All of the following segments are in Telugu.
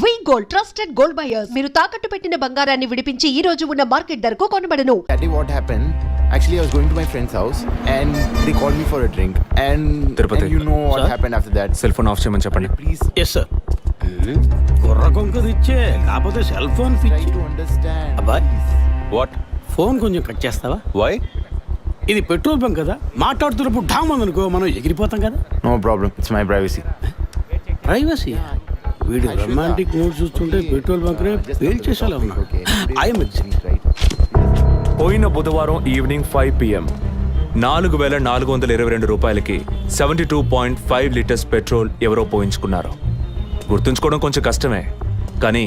వి గోల్డ్ ట్రస్టెడ్ గోల్డ్ బయర్స్ మీరు తాకట్టు పెట్టిన బంగారాన్ని విడిపించి ఈ రోజు ఉన్న మార్కెట్ ధరకు కొనబడను. That day what happened, actually I was going to my friend's house and they called me for a drink and you know what happened after that. Cell phone off చేయమని చెప్పండి. Please ఎస్ సార్ కుర్ర కొంకది ఇచ్చే కాకపోతే సెల్ ఫోన్ try పిచ్చి to understand. అబ్బాయ్ వాట్ ఫోన్ కొంచెం కట్ చేస్తావా? వై? ఇది పెట్రోల్ బంక్ కదా, మాట్లాడుతున్నప్పుడు ఢామ్ అనుకో మనం ఎగిరిపోతాం కదా. No problem, it's my privacy. Privacy వీడు రొమాంటిక్ మూడ్ చూస్తుంటే పెట్రోల్ బంక్ రే ఫెయిల్ చేసేలా ఉన్నా. I'm Right? పోయిన బుధవారం ఈవినింగ్ 5 PM 4,422 రూపాయలకి 72.5 లీటర్స్ పెట్రోల్ ఎవరో పోయించుకున్నారు. గుర్తుంచుకోవడం కొంచెం కష్టమే, కానీ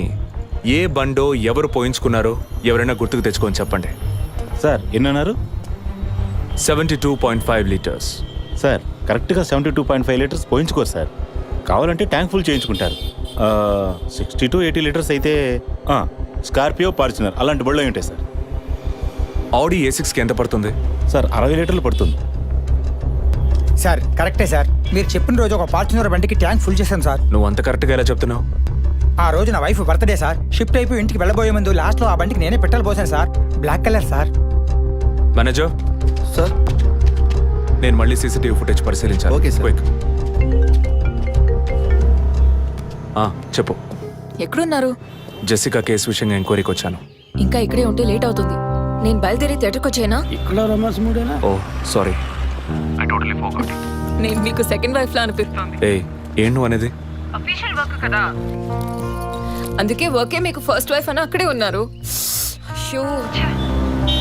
ఏ బండో ఎవరు పోయించుకున్నారో ఎవరైనా గుర్తుకు తెచ్చుకొని చెప్పండి. సార్ ఎన్నన్నారు? 72.5 లీటర్స్. సార్ కరెక్ట్గా 72.5 లీటర్స్ పోయించుకోరు సార్. కావాలంటే ట్యాంక్ ఫుల్ చేయించుకుంటారు. 60 to 80 లీటర్స్ అయితే స్కార్పియో, ఫార్చునర్ అలాంటి బళ్ళు ఉంటాయి సార్. ఆడి A6కి ఎంత పడుతుంది? సార్ 60 లీటర్లు పడుతుంది. సార్ కరెక్టే సార్, మీరు చెప్పిన రోజు ఒక ఫార్చునర్ బండికి ట్యాంక్ ఫుల్ చేశాను సార్. నువ్వు అంత కరెక్ట్గా ఎలా చెప్తున్నావు? ఆ రోజు నా వైఫ్ బర్త్డే సార్. షిఫ్ట్ అయిపోయి ఇంటికి వెళ్ళబోయే ముందు లాస్ట్లో ఆ బండికి నేనే పెట్రోల్ పోసాను sir. Black colour sir. Manager Sir? నేను మళ్ళీ సీసీటీవీ ఫుటేజ్ పరిశీలించాను. Okay, sir. క్విక్. చెప్పు. ఎక్కడున్నారు? జెసికా కేసు విషయంగా ఎంక్వైరీకి వచ్చాను. ఇంకా ఇక్కడే ఉంటే లేట్ అవుతుంది. నేను బయలుదేరి థియేటర్కి వచ్చేనా? ఇక్కడ రొమాన్స్ మూడేనా? ఓ సారీ. నేను మీకు సెకండ్ వైఫ్ లా అనిపిస్తుంది. ఏం నువ్వు అనేది? అందుకే వర్కే మీకు ఫస్ట్ వైఫ్ అని అక్కడే ఉన్నారు. షో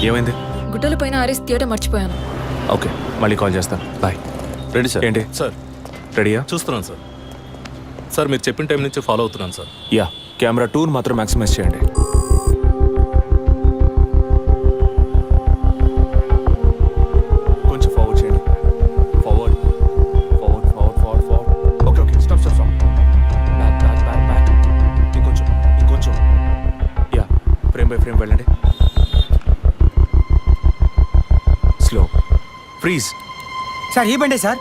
ఏమైంది? గుడ్డల పైన ఆరేసి థియేటర్ మర్చిపోయాను. ఓకే, మళ్ళీ కాల్ చేస్తాను. బాయ్. Ready sir. ఏంటి సార్ రెడీయా? చూస్తున్నాను సార్. సార్ మీరు చెప్పిన టైం నుంచి ఫాలో అవుతున్నాను సార్. యా, కెమెరా 2 మాత్రం మ్యాక్సిమైజ్ చేయండి. కొంచెం ఫార్వర్డ్ చేయండి. Forward forward forward forward forward. Okay okay, stop stop stop. Back back back back. ఇంకొంచెం ఇంకొంచెం. యా, ఫ్రేమ్ బై ఫ్రేమ్ వెళ్ళండి. స్లో. ఫ్రీజ్. సార్ ఈ బండే సార్.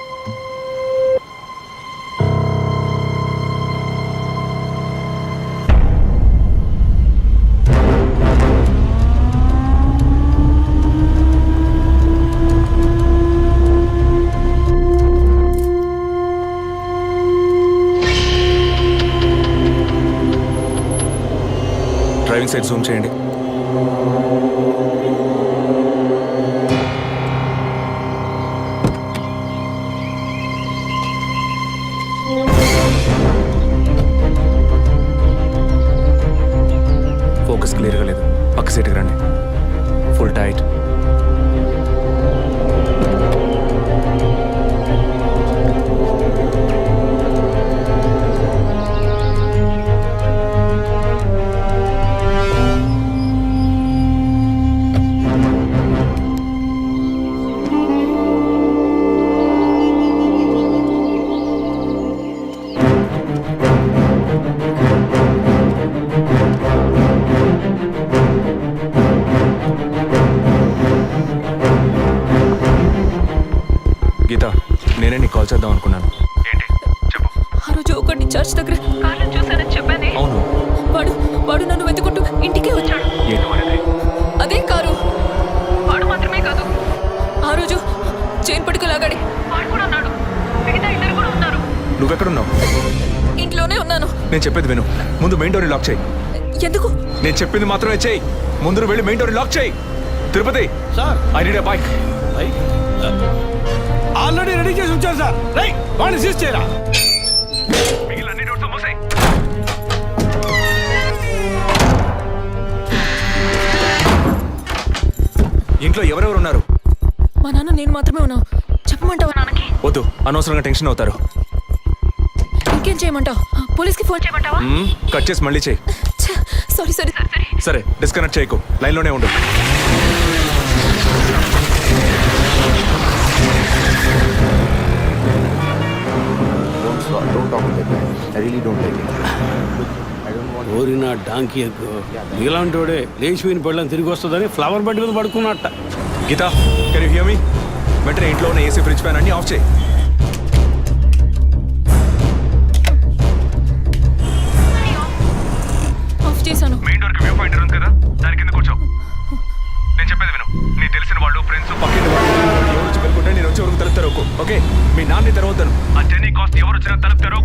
డ్రైవింగ్ సైడ్ జూమ్ చేయండి. ఫోకస్ క్లియర్గా లేదు. పక్క సీట్కి రండి. Full tight. గీత, నేనే నీకు కాల్ చేద్దాం అనుకున్నాను. ఆ రోజు ఒకటి చర్చ్ దగ్గర కార్లో చూసానని చెప్పానే. అవును. వాడు నన్ను వెతుకుంటూ ఇంటికే వచ్చాడు. అదే కారు. వాడు మాత్రమే కాదు, ఆ రోజు చైన్ పట్టుకు లాగాడి వాడు కూడా ఉన్నాడు. మిగతా ఇద్దరు కూడా ఉన్నారు. నువ్వెక్కడున్నావు? ఇంట్లోనే ఉన్నాను. నేను చెప్పేది విను. ముందు మెయిన్ డోర్ లాక్ చేయి. ఎందుకు? నేను చెప్పింది మాత్రమే చేయి. ముందు వెళ్ళి మెయిన్ డోర్ లాక్ చేయి. Tirupati sir I need a bike. Already ready చేసి ఉంచారు సార్. రైట్, వాడిని సీజ్ చేయరా. ఇంట్లో ఎవరెవరు ఉన్నారు? మా నాన్న నేను మాత్రమే ఉన్నావు. చెప్పమంటావా నాన్నకి? వద్దు, అనవసరంగా టెన్షన్ అవుతారు. ఇంకేం చేయమంటావు? పోలీస్కి ఫోన్ చేయమంటావా? కట్ చేసి మళ్ళీ చేయి. సారీ సరే సరే, డిస్కనెక్ట్ చేయకు. లైన్లోనే ఉండు. Don't talk like that. I really don't like it. I don't want. ఓరినా డాంకీ ఎక్కువ ఇలాంటి వాడే లేచిపోయిన పళ్ళని తిరిగి వస్తుందని ఫ్లవర్ బెడ్ మీద పడుకున్నట్ట. గీత, కెన్ యు హియర్ మీ? వెంటనే ఇంట్లో ఉన్న ఏసీ, ఫ్రిడ్జ్, ఫ్యాన్ అన్ని ఆఫ్ చేయి. సో పక్కింటి వాళ్ళు ఎవరు వచ్చి పెళ్ళుకుంటే నేను వచ్చే వరకు తలుపు తెరవకు. ఓకే, మీ నాన్ని తెరవద్దాను. ఆ జర్నీ కాస్ట్ ఎవరు వచ్చినా తలుపు తెరవకు.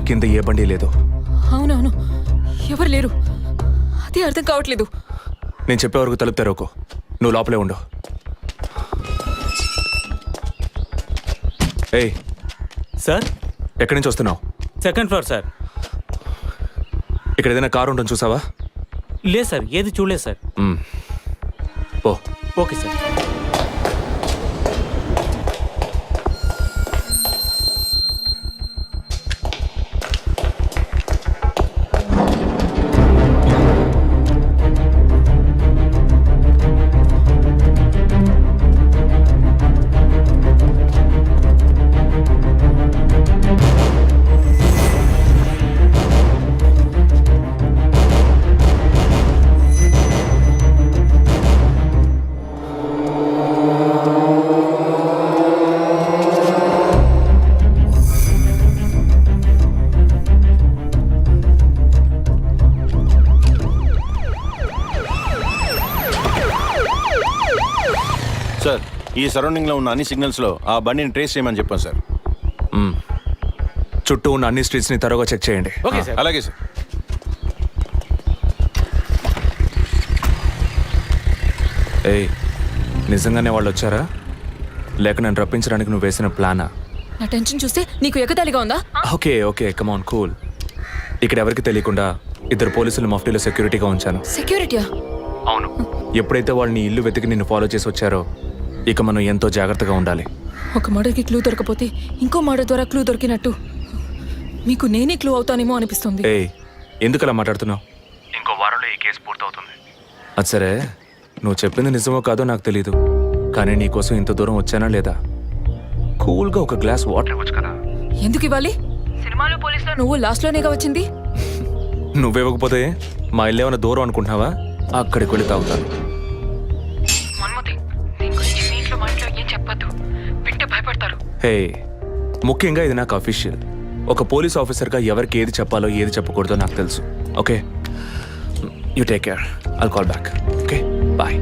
కింద ఏ బండి లేదు. అవునవును, ఎవరు లేరు. అదే అర్థం కావట్లేదు. నేను చెప్పే వరకు తలుపు తెరవకు. నువ్వు లోపలే ఉండు. ఏయ్, సార్, ఎక్కడి నుంచి వస్తున్నావు? Second floor sir. ఇక్కడ ఏదైనా కారు ఉంటుంది చూసావా? లేదు సార్, ఏది చూడలేదు సార్. ఓ, ఓకే సార్. సార్, ఈ సరౌండింగ్లో ఉన్న అన్ని సిగ్నల్స్లో ఆ బండిని ట్రేస్ చేయమని చెప్పాను సార్. చుట్టూ ఉన్న అన్ని స్ట్రీట్స్ని తరోగా చెక్ చేయండి. Okay sir. అలాగే సార్. ఏయ్, నిజంగానే వాళ్ళు వచ్చారా లేక నన్ను రప్పించడానికి నువ్వు వేసిన ప్లానా? నా టెన్షన్ చూస్తే నీకు ఎగతాళిగా ఉందా? ఓకే, కమాన్, కూల్. ఇక్కడ ఎవరికి తెలియకుండా 2 పోలీసులు మఫ్టీలో సెక్యూరిటీగా ఉంచాను. సెక్యూరిటీయా? అవును. ఎప్పుడైతే వాళ్ళు నీ ఇల్లు వెతికి నిన్ను ఫాలో చేసి వచ్చారో ఇక మనం ఎంతో జాగ్రత్తగా ఉండాలి. ఒక మర్డర్కి క్లూ దొరకపోతే ఇంకో మర్డర్ ద్వారా క్లూ దొరికినట్టు మీకు నేనే క్లూ అవుతానేమో అనిపిస్తుంది. ఏయ్, ఎందుకు అలా మాట్లాడుతున్నావు? ఇంకో వారంలో ఈ కేసు పూర్తవుతుంది. అది సరే, నువ్వు చెప్పింది నిజమో కాదో నాకు తెలీదు, కానీ నీకోసం ఇంత దూరం వచ్చానా లేదా? కూల్గా ఒక గ్లాస్ వాటర్ ఇవ్వచ్చు కదా. ఎందుకు ఇవ్వాలి? సినిమాలో పోలీసులో నువ్వు లాస్ట్లోనేగా వచ్చింది. నువ్వివ్వకపోతే మా ఇల్లు ఏమైనా దూరం అనుకుంటున్నావా? అక్కడికి వెళ్ళి తాగుతాను. హే, ముఖ్యంగా ఇది నాకు అఫీషియల్. ఒక పోలీస్ ఆఫీసర్గా ఎవరికి ఏది చెప్పాలో ఏది చెప్పకూడదో నాకు తెలుసు. Okay, you take care. I'll call back. Okay, bye.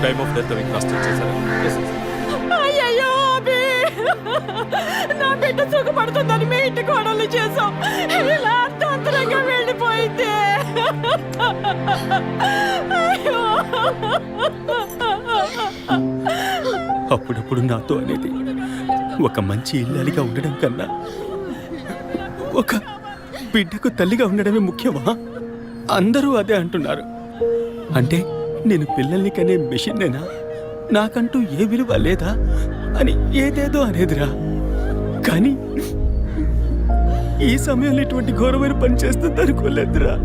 Time of death అవి కాస్ట్ చేశారు. అయ్యయ్యో అభి, నా బిడ్డ సుఖపడుతుందని మీ ఇంటి కోడలు చేసాం. ఇలా అర్థాంతరంగా వెళ్ళిపోయింది. అయ్యో. అప్పుడప్పుడు నాతో అనేది ఒక మంచి ఇల్లాలిగా ఉండడం కన్నా ఒక బిడ్డకు తల్లిగా ఉండడమే ముఖ్యమా? అందరూ అదే అంటున్నారు. అంటే నేను పిల్లల్ని కనే మెషిన్నేనా? నాకంటూ ఏ విలువ లేదా అని ఏదేదో అనేదిరా. కానీ ఈ సమయంలో ఇటువంటి ఘోరమైన పని చేస్తుంది అనుకోలేదురా.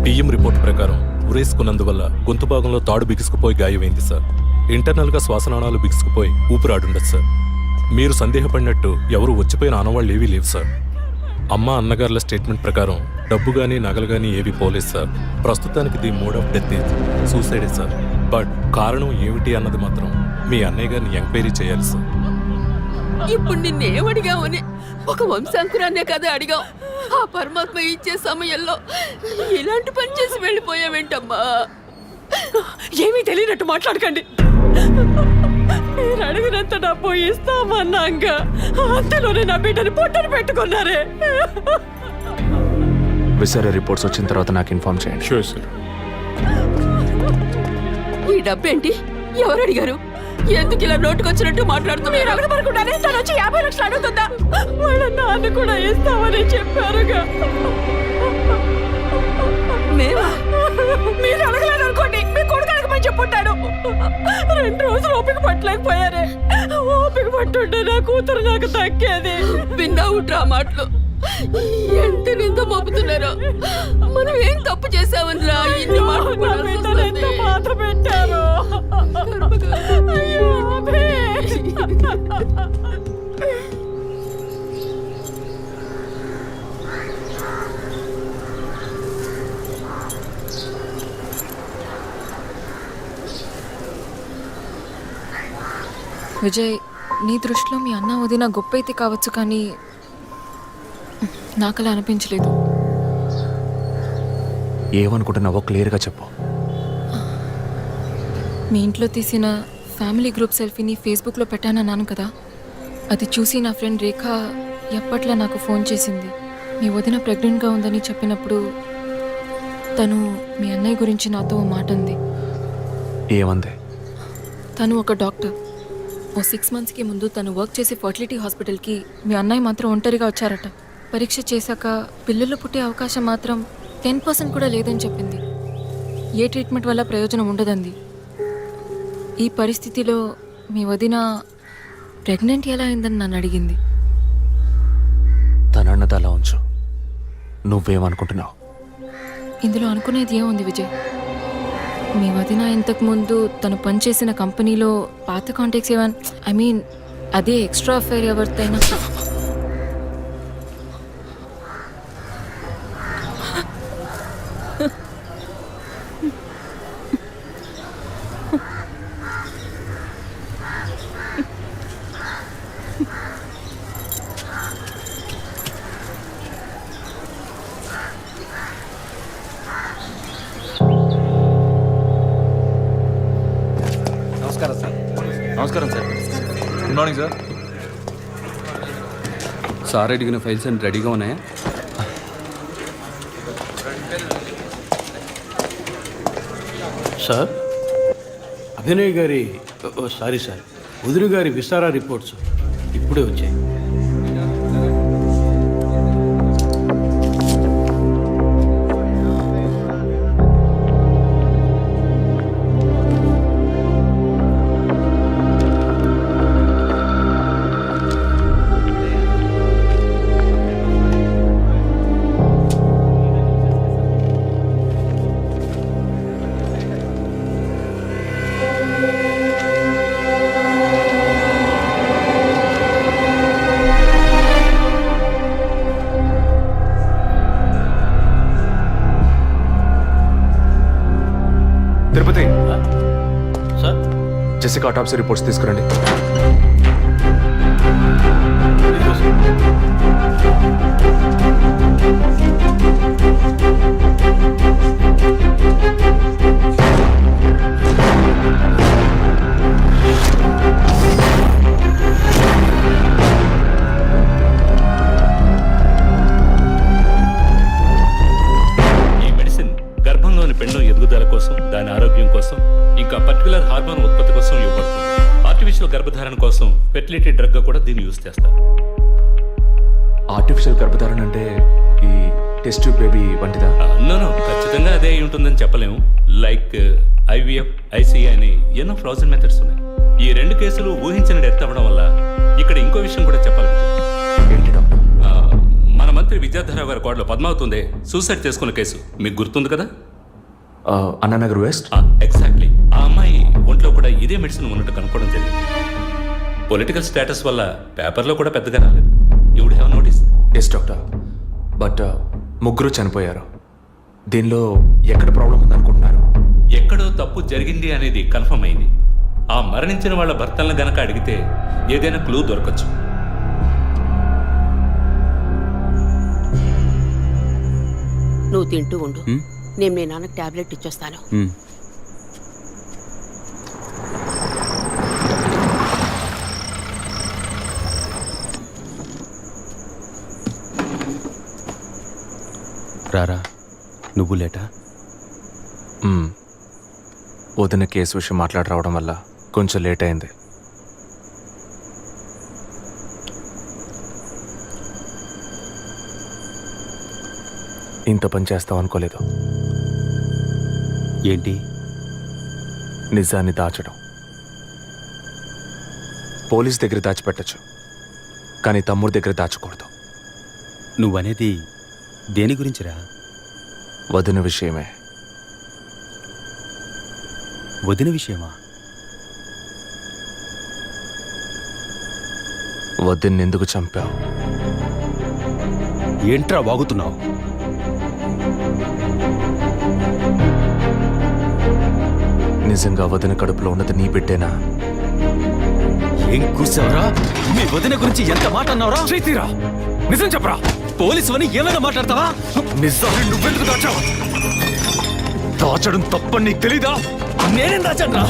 పిఎం రిపోర్ట్ ప్రకారం ఉరేసుకున్నందువల్ల గొంతు భాగంలో తాడు బిగుసుకుపోయి గాయమైంది సార్. ఇంటర్నల్గా శ్వాసనాళాలు బిగుసుకుపోయి ఊపిరాడుండదు సార్. మీరు సందేహపడినట్టు ఎవరు వచ్చిపోయిన ఆనవాళ్ళు ఏవీ లేవు సార్. అమ్మ అన్నగారుల స్టేట్మెంట్ ప్రకారం డబ్బు కానీ నగలు కానీ ఏవి పోలేదు సార్. ప్రస్తుతానికి the mode of death is సూసైడే సార్. బట్ కారణం ఏమిటి అన్నది మాత్రం మీ అన్నయ్య గారిని ఎంక్వైరీ చేయాలి సార్. ఇప్పుడు నిన్నేమడిగామని ఒక వంశాంకురాన్నే కదా అడిగాం. ఆ పరమాత్మ ఇచ్చే సమయంలో ఇలాంటి పని చేసి వెళ్ళిపోయావేంటమ్మా? ఏమీ తెలియనట్టు మాట్లాడకండి. మీరు అడిగినంత డబ్బు ఇస్తామన్నాక అంతలోనే నా బిడ్డని పొట్టను పెట్టుకున్నారే. విసరే రిపోర్ట్స్ వచ్చిన తర్వాత నాకు ఇన్ఫార్మ్ చేయండి. Sure sir. ఈ డబ్బేంటి? ఎవరు అడిగారు? ఎందుకు ఇలా నోటుకొచ్చినట్టు మాట్లాడుతున్నారు? మీరు అడగబడకుండానే తను వచ్చి 50 లక్షలు అడుగుతుందా? వాళ్ళ నాన్న కూడా ఇస్తామని చెప్పారుగా. మేమా? మీరు అడగలేదు అనుకోండి, మీ కొడుకు అడగమని చెప్పుంటాడు. 2 రోజులు ఓపిక పట్టలేకపోయారే. ఓపిక పట్టుంటే నా కూతురు నాకు దక్కేది. విన్నావు డ్రా మాటలు ఎంత నింద మోపుతున్నారో. మనం ఏం తప్పు చేసామని రా ఇన్ని మాటలు ఎంత బాధ పెట్టారు. అయ్యో విజయ్, నీ దృష్టిలో మీ అన్న వదిన గొప్ప అయితే కావచ్చు, కానీ నాకు అలా అనిపించలేదు. ఏమనుకుంటున్నావో క్లియర్గా చెప్పు. మీ ఇంట్లో తీసిన ఫ్యామిలీ గ్రూప్ సెల్ఫీని ఫేస్బుక్లో పెట్టానన్నాను కదా, అది చూసి నా ఫ్రెండ్ రేఖ ఎప్పట్లా నాకు ఫోన్ చేసింది. మీ వదిన ప్రెగ్నెంట్గా ఉందని చెప్పినప్పుడు తను మీ అన్నయ్య గురించి నాతో ఓ మాట అంది. ఏమంది? తను ఒక డాక్టర్. ఓ 6 monthsకి ముందు తను వర్క్ చేసే ఫర్టిలిటీ హాస్పిటల్కి మీ అన్నయ్య మాత్రం ఒంటరిగా వచ్చారట. పరీక్ష చేశాక పిల్లలు పుట్టే అవకాశం మాత్రం 10% కూడా లేదని చెప్పింది. ఏ ట్రీట్మెంట్ వల్ల ప్రయోజనం ఉండదంది. ఈ పరిస్థితిలో మీ వదిన ప్రెగ్నెంట్ ఎలా అయిందని నన్ను అడిగింది. తనన్నది అలా ఉంచు. నువ్వేమనుకుంటున్నావు? ఇందులో అనుకునేది ఏముంది విజయ్? మీ వదిన ఇంతకుముందు తను పనిచేసిన కంపెనీలో పాత కాంటాక్ట్స్ ఏమని అదే ఎక్స్ట్రా అఫైర్ ఎవరితైనా నమస్కారం sir. Good morning sir. Sir అడిగిన ఫైల్స్ అన్ని రెడీగా ఉన్నాయా? సార్, అభినయ్ గారి సారీ సార్, వదిన గారి విసారా రిపోర్ట్స్ ఇప్పుడే వచ్చాయి. తిరుపతి సార్, జెసికా ఆటాప్సీ రిపోర్ట్స్ తీసుకురండి. ఆర్టిఫిషియల్ గర్భధారణ కోసం ఫెర్టిలిటీ డ్రగ్గా కూడా దీన్ని యూజ్ చేస్తారు. ఆర్టిఫిషియల్ గర్భధారణ అంటే ఈ టెస్ట్ బేబీ వంటిదా? నో ఖచ్చితంగా అదే అయి ఉంటుందని చెప్పలేము. లైక్ ఐవీఎఫ్, ఐసీఐ అని ఎన్నో ఫ్రోజన్ మెథడ్స్ ఉన్నాయి. ఈ 2 కేసులు ఊహించిన డెత్ అవ్వడం వల్ల ఇక్కడ ఇంకో విషయం కూడా చెప్పాలి. ఏంటి డాక్టర్? మన మంత్రి విద్యాధర గారి కోడలో పద్మావతుందే సూసైడ్ చేసుకున్న కేసు మీకు గుర్తుంది కదా? అన్నానగర్ వెస్ట్. ఎగ్జాక్ట్లీ. ఆ అమ్మాయి ఒంట్లో కూడా ఇదే మెడిసిన్ ఉన్నట్టు కనుక్కోవడం జరిగింది. పొలిటికల్ స్టేటస్ వల్ల పేపర్లో కూడా పెద్దగా రాలేదు. You would have notice. Yes doctor, but ముగ్గురు చనిపోయారు. దీనిలో ఎక్కడ ప్రాబ్లం ఉందనుకుంటున్నారు? ఎక్కడో తప్పు జరిగింది అనేది కన్ఫర్మ్ అయింది. ఆ మరణించిన వాళ్ళ భర్తలను గనక అడిగితే ఏదైనా క్లూ దొరకచ్చు. నువ్వు తింటూ ఉండు, నేను మీ నాన్నకు టాబ్లెట్ ఇచ్చొస్తాను. రారా, నువ్వు లేటా? వదిన కేసు విషయం మాట్లాడి రావడం వల్ల కొంచెం లేట్ అయింది. ఇంత పని చేస్తావు అనుకోలేదు. ఏంటి? నిజాన్ని దాచడం. పోలీస్ దగ్గర దాచిపెట్టచ్చు, కానీ తమ్ముడి దగ్గర దాచకూడదు. నువ్వనేది దేని గురించిరా? వదిన విషయమే. వదిన విషయమా? వదిన్ని ఎందుకు చంపావు? ఏంట్రా వాగుతున్నావు? నిజంగా వదిన కడుపులో ఉన్నది నీ బిడ్డేనా? ఏం కూర్చావరా? మీ వదిన గురించి ఎంత మాట అన్నావురా? చేతిరా, నిజం చెప్పరా. పోలీసు అని ఏమైనా మాట్లాడతావా? నిజాన్ని నువ్వెందుకు దాచావు? దాచడం తప్పని నీకు తెలీదా? నేనేం దాచాను?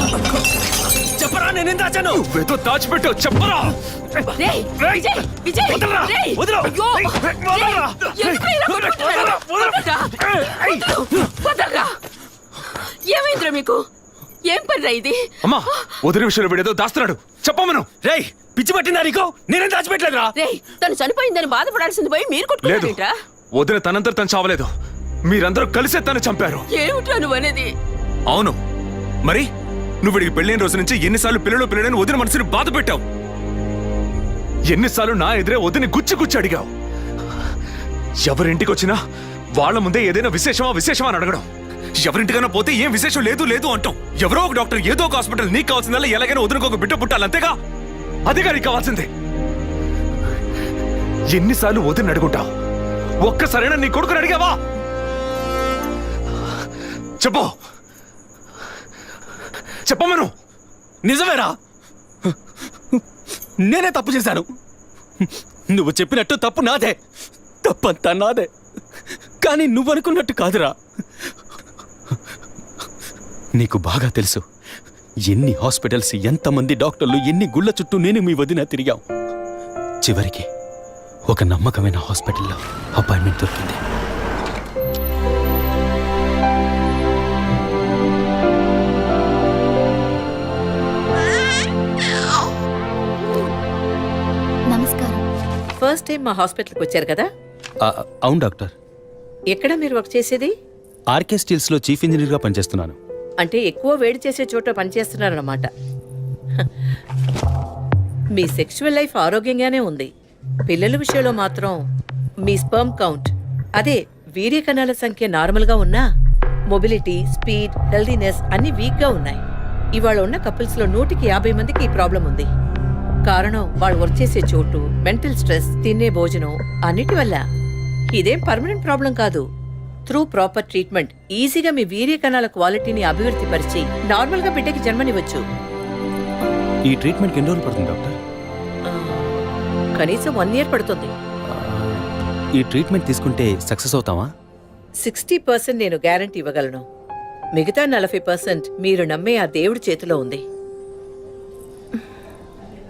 చెప్పరా, నేనేం దాచాను? నువ్వేదో దాచిపెట్టావు, చెప్పరా. రేయ్, విజయ్, విజయ్, రేయ్, వదలు. అయ్యో, రేయ్, ఎందుకు ఇలా కొట్టుకుంటున్నారు? వదలరా. ఏమైందిరా మీకు? ఏం పనిరా ఇది? అమ్మా, వదిన విషయంలో వీడేదో దాస్తున్నాడు, చెప్పమను. రేయ్, పిచ్చి పట్టిందా నీకు? నేనేం దాచిపెట్టలేదురా. రేయ్, తను చనిపోయిందని బాధపడాల్సింది పోయి మీరు లేదు, కొట్టుకుంటారేంట్రా? వదిన తనంతా తను చావలేదు. మీరందరూ కలిసే తను చంపారు. ఏమిట్రా నువ్వు అనేది? అవును, మరి నువ్వు వీడికి పెళ్ళైన రోజు నుంచి ఎన్నిసార్లు పిల్లలని వదిన మనసుని బాధ పెట్టావు? ఎన్నిసార్లు నా ఎదురే వదిని గుచ్చి అడిగావు? ఎవరింటికి వచ్చినా వాళ్ళ ముందే ఏదైనా విశేషమా అని అడగడం. ఎవరింటికైనా పోతే ఏం విశేషం లేదు అంటాం. ఎవరో ఒక డాక్టర్, ఏదో ఒక హాస్పిటల్, నీకు కావాల్సిందల్లా ఎలాగైనా వదినకు ఒక బిడ్డ పుట్టాలి, అంతేగా? అదేగా నీకు కావాల్సిందే. ఎన్నిసార్లు వదిన అడుగుంటావు? ఒక్కసారైనా నీ కొడుకుని అడిగావా? చెప్పమను. నిజమేరా, నేనే తప్పు చేశాను. నువ్వు చెప్పినట్టు తప్పు నాదే, తప్పంతా నాదే. కానీ నువ్వనుకున్నట్టు కాదురా. నీకు బాగా తెలుసు ఎన్ని హాస్పిటల్స్, ఎంతమంది డాక్టర్లు, ఎన్ని గుళ్ళ చుట్టూ నేను మీ వదిన తిరిగాం. చివరికి ఒక నమ్మకమైన హాస్పిటల్లో అపాయింట్మెంట్ దొరికింది. ఫస్ట్ టైం మా హాస్పిటల్కి వచ్చారు కదా? అవును డాక్టర్. ఎక్కడ మీరు వర్క్ చేసేది? ఆర్కే స్టీల్స్లో చీఫ్ ఇంజనీర్గా పనిచేస్తున్నాను. అంటే ఎక్కువ వేడి చేసే చోట పనిచేస్తున్నారన్నమాట. మీ సెక్షువల్ లైఫ్ ఆరోగ్యంగానే ఉంది. పిల్లల విషయంలో మాత్రం మీ స్పర్మ్ కౌంట్, అదే వీర్య కణాల సంఖ్య నార్మల్గా ఉన్నా మొబిలిటీ, స్పీడ్, హెల్దీనెస్ అన్ని వీక్గా ఉన్నాయి. ఇవాళ ఉన్న కపుల్స్లో 150 మందికి ఈ ప్రాబ్లం ఉంది. కారణం వాళ్ళు వర్క్ చేసే చోటు, మెంటల్ స్ట్రెస్, తినే భోజనం అన్నిటి వల్ల. ఇదేం పర్మనెంట్ ప్రాబ్లం కాదు. త్రూ ప్రాపర్ ట్రీట్మెంట్ ఈజీగా మీ వీర్య కణాల క్వాలిటీని అభివృద్ధి పరిచి నార్మల్గా బిడ్డకి జన్మనివ్వచ్చు. ఈ ట్రీట్మెంట్కి ఎన్ని రోజులు పడుతుంది డాక్టర్? కనీసం 1 year పడుతుంది. ఈ ట్రీట్మెంట్ తీసుకుంటే సక్సెస్ అవుతావా? 60% నేను గ్యారంటీ ఇవ్వగలను. మిగతా 40% మీరు నమ్మే ఆ దేవుడి చేతిలో ఉంది.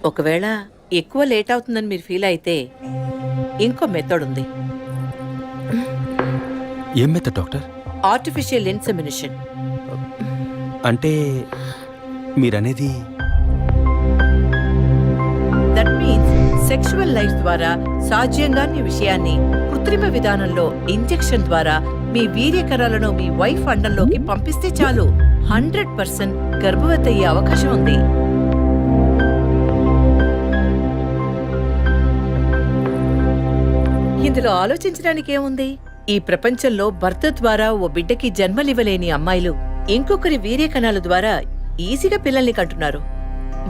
ఒకవేళ ఎక్కువ లేట్ అవుతుందని మీరు ఫీల్ అయితే ఇంకో మెథడ్ ఉంది. ఏం మెథడ్ డాక్టర్? Artificial insemination. అంటే మీరనేది సెక్షువల్ లైఫ్ ద్వారా సాధ్యంగాని విషయాన్ని కృత్రిమ విధానంలో ఇంజెక్షన్ ద్వారా మీ వీర్యకణాలను మీ వైఫ్ అండంలోకి పంపిస్తే చాలు 100% గర్భవతి అయ్యే అవకాశం ఉంది. ఇందులో ఆలోచించడానికి ఏముంది? ఈ ప్రపంచంలో భర్త ద్వారా ఓ బిడ్డకి జన్మలివ్వలేని అమ్మాయిలు ఇంకొకరి వీర్యకణాల ద్వారా ఈజీగా పిల్లల్ని కంటున్నారు.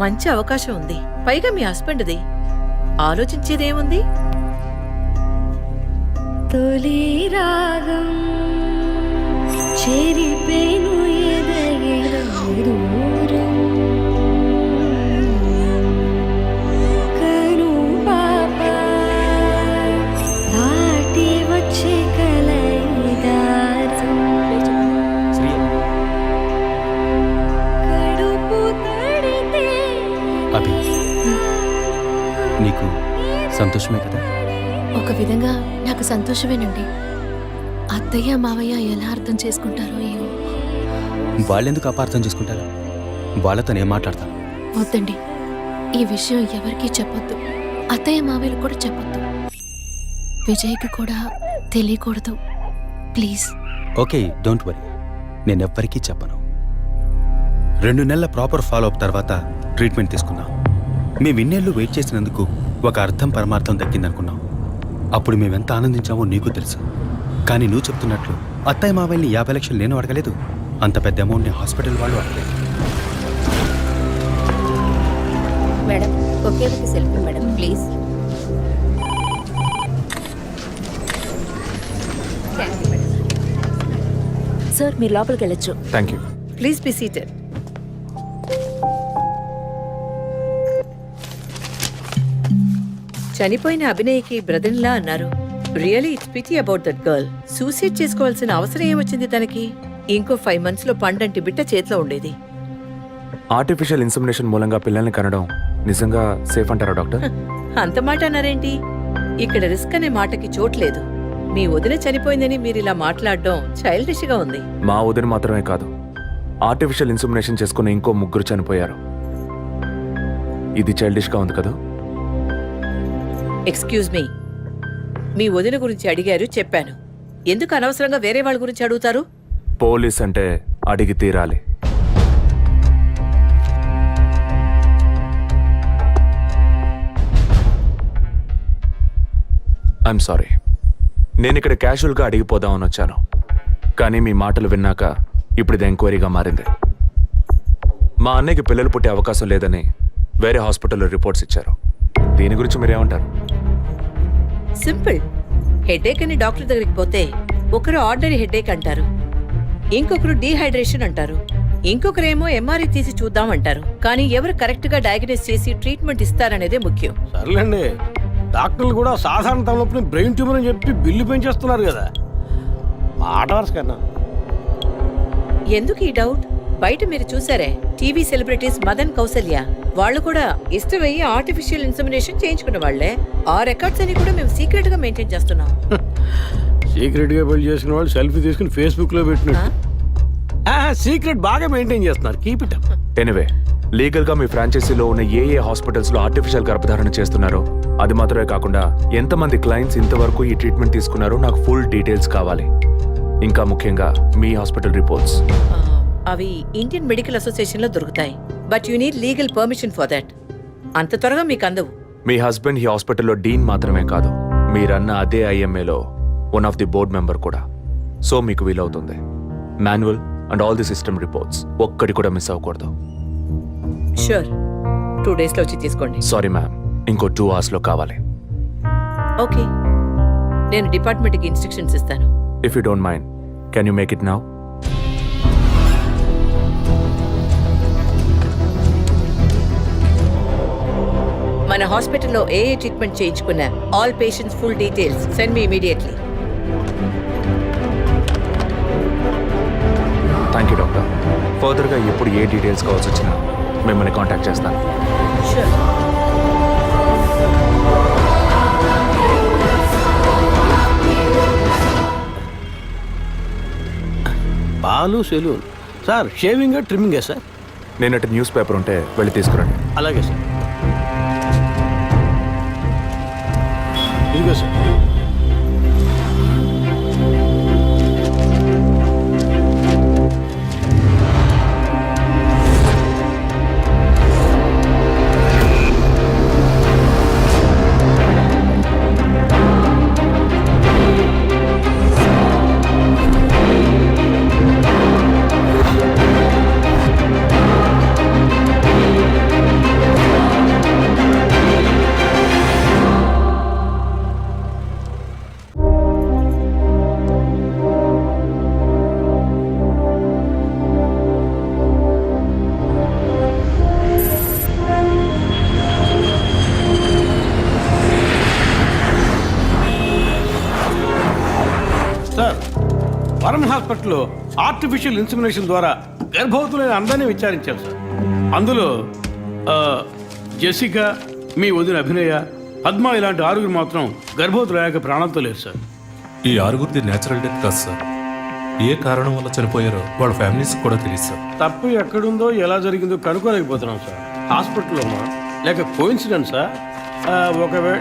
మంచి అవకాశం ఉంది. పైగా మీ హస్బెండ్ది. ఆలోచించేదేముంది? తొలి రాగం చెరిపేను దూరం కను పాప దాటి వచ్చే కలయిదారం కడుపు తడితే అభి, నీకు సంతోషమే కదా? ఒక విధంగా నాకు సంతోషమేనండి. అత్తయ్య మావయ్య ఎలా అర్థం చేసుకుంటారో ఏమో. వాళ్ళెందుకు అపార్థం చేసుకుంటారు? వాళ్ళతో నేను మాట్లాడతాను. వద్దండి, ఈ విషయం ఎవరికీ చెప్పొద్దు. అత్తయ్య మావయ్యలు కూడా చెప్పొద్దు. విజయ్కి కూడా తెలియకూడదు, ప్లీజ్. ఓకే, డోంట్ వరీ, నేనెవ్వరికీ చెప్పను. 2 నెలల ప్రాపర్ ఫాలో అప్ తర్వాత ట్రీట్మెంట్ తీసుకున్నాం. మేము ఇన్నేళ్ళు వెయిట్ చేసినందుకు ఒక అర్థం పరమార్థం దక్కిందనుకున్నాం. అప్పుడు మేమెంత ఆనందించామో నీకు తెలుసు. కానీ నువ్వు చెప్తున్నట్లు అత్తయ్య మావయ్యని 50 లక్షలు నేను అడగలేదు. అంత పెద్ద అమౌంట్ని హాస్పిటల్ వాళ్ళు అడగలేదు. మేడం, ఒకే ఒక సెల్ఫీ మేడం, ప్లీజ్. సార్, మీరు లోపలికి వెళ్ళొచ్చు. Thank you. Please be seated. చనిపోయిన అభినయకి బ్రదర్లా అన్నారు. Really it's pity about that girl. Suicide చేసుకోవాల్సిన అవసరం ఏమొచ్చింది తనకి? ఇంకో 5 months లో పండంటి బిడ్డ చేతిలో ఉండేది. ఆర్టిఫిషియల్ ఇన్సెమినేషన్ మూలంగా పిల్లల్ని కనడం నిజంగా సేఫ్ అంటారా డాక్టర్? అంత మాట అన్నారేంటి? ఇక్కడ రిస్క్ అనే మాటకి చోట్లేదు. మీ వదిన చనిపోయిందని మీరు ఇలా మాట్లాడడం చైల్డిష్ గా ఉంది. మా వదిన మాత్రమే కాదు, ఆర్టిఫిషియల్ ఇన్సెమినేషన్ చేసుకున్న ఇంకో 3 చనిపోయారు. ఇది చైల్డిష్ గా ఉంది కదా? ఎక్స్క్యూజ్ మీ, మీ వదిన గురించి అడిగారు, చెప్పాను. ఎందుకు అనవసరంగా వేరే వాళ్ళ గురించి అడుగుతారు? పోలీస్ అంటే అడిగి తీరాలి. ఐఎమ్ సారీ, నేను ఇక్కడ క్యాజువల్గా అడిగిపోదామని వచ్చాను. కానీ మీ మాటలు విన్నాక ఇప్పుడు ఇది ఎంక్వైరీగా మారింది. మా అన్నయ్యకి పిల్లలు పుట్టే అవకాశం లేదని వేరే హాస్పిటల్లో రిపోర్ట్స్ ఇచ్చారు. దీని గురించి మీరేమంటారు? సింపుల్. హెడేక్ అని డాక్టర్ దగ్గరికి పోతే ఒకరు ఆర్డినరీ హెడేక్ అంటారు, ఇంకొకరు డీహైడ్రేషన్ అంటారు, ఇంకొకరేమో ఎంఆర్ఐ తీసి చూద్దాం అంటారు. కానీ ఎవరు కరెక్ట్ గా డయాగ్నోస్ చేసి ట్రీట్మెంట్ ఇస్తారనేదే ముఖ్యం. సర్లేండి, డాక్టర్లు కూడా సాధారణ తలనొప్పిని బ్రెయిన్ ట్యూమర్ అని చెప్పి బిల్లు పెంచేస్తున్నారు కదా. మాట వరుస కన్నా. ఎందుకు ఈ డౌట్? బయట మీరు చూసారే, టీవీ సెలబ్రిటీస్ మదన్ కౌసల్య వాళ్ళు కూడా ఇష్టమయ్యి ఆర్టిఫిషియల్ ఇన్సెమినేషన్ చేయించుకున్న వాళ్లే. ఆ రికార్డ్స్ అని కూడా మేము సీక్రెట్ గా మెయింటైన్ చేస్తున్నాం. సీక్రెట్ గా బిల్డ్ చేసిన వాళ్ళు సెల్ఫీ తీసుకుని ఫేస్బుక్ లో పెట్టినట్టు సీక్రెట్ బాగా మెయింటైన్ చేస్తున్నారు. Keep it up. Anyway, legal గా మీ ఫ్రాంచైజీలో ఉన్న ఏ హాస్పిటల్స్ లో ఆర్టిఫిషియల్ గర్భధారణ చేస్తున్నారో అది మాత్రమే కాకుండా ఎంతమంది క్లయింట్స్ ఇంతవరకు ఈ ట్రీట్మెంట్ తీసుకున్నారో నాకు ఫుల్ డీటెయిల్స్ కావాలి. ఇంకా ముఖ్యంగా మీ హాస్పిటల్ రిపోర్ట్స్. అవి ఇండియన్ మెడికల్ అసోసియేషన్ లో దొరుకుతాయి. But you need legal permission for that. అంత త్వరగా మీకు అందవు. మీ హస్బెండ్ ఈ హాస్పిటల్లో డీన్ మాత్రమే కాదు, మీరన్న అదే ఐఎంఏలో one of the board member కూడా. సో మీకు వీలవుతుంది. Manual and all the system reports ఒక్కటి కూడా మిస్ అవ్వకూడదు. షూర్, 2 days లో వచ్చి తీసుకోండి. సారీ మ్యామ్, ఇంకో 2 hours లో కావాలి. ఓకే, నేను డిపార్ట్మెంట్కి ఇన్స్ట్రక్షన్స్ ఇస్తాను. If you don't mind, can you make it now? మన హాస్పిటల్లో ఏ ట్రీట్మెంట్ చేయించుకున్నా all patients full details send me immediately. Thank you doctor. ఫర్దర్గా ఎప్పుడు ఏ డీటెయిల్స్ కావాల్సి వచ్చినా మిమ్మల్ని కాంటాక్ట్ చేస్తాను. షూర్. పాలు సెలూన్ సార్. షేవింగ్ ట్రిమ్మింగే సార్? నేనటి న్యూస్ పేపర్ ఉంటే వెళ్ళి తీసుకురండి. అలాగే సార్. వరం హాస్పిటల్లో ఆర్టిఫిషియల్ ఇన్సిమినేషన్ ద్వారా గర్భవతులైన అందరినీ విచారించారు సార్. అందులో జెసికా, మీ వదిన అభినయ, పద్మ ఇలాంటి 6 మాత్రం గర్భవతులయ్యాక ప్రాణంతో లేరు సార్. ఈ 6 నేచురల్ డెత్ కాదు సార్. ఏ కారణం వల్ల చనిపోయారో వాళ్ళ ఫ్యామిలీస్ కూడా తెలియదు సార్. తప్పు ఎక్కడుందో ఎలా జరిగిందో కనుక్కోలేకపోతున్నాం సార్. హాస్పిటల్లోనా లేక కోఇన్సిడెన్సా? ఒకవేళ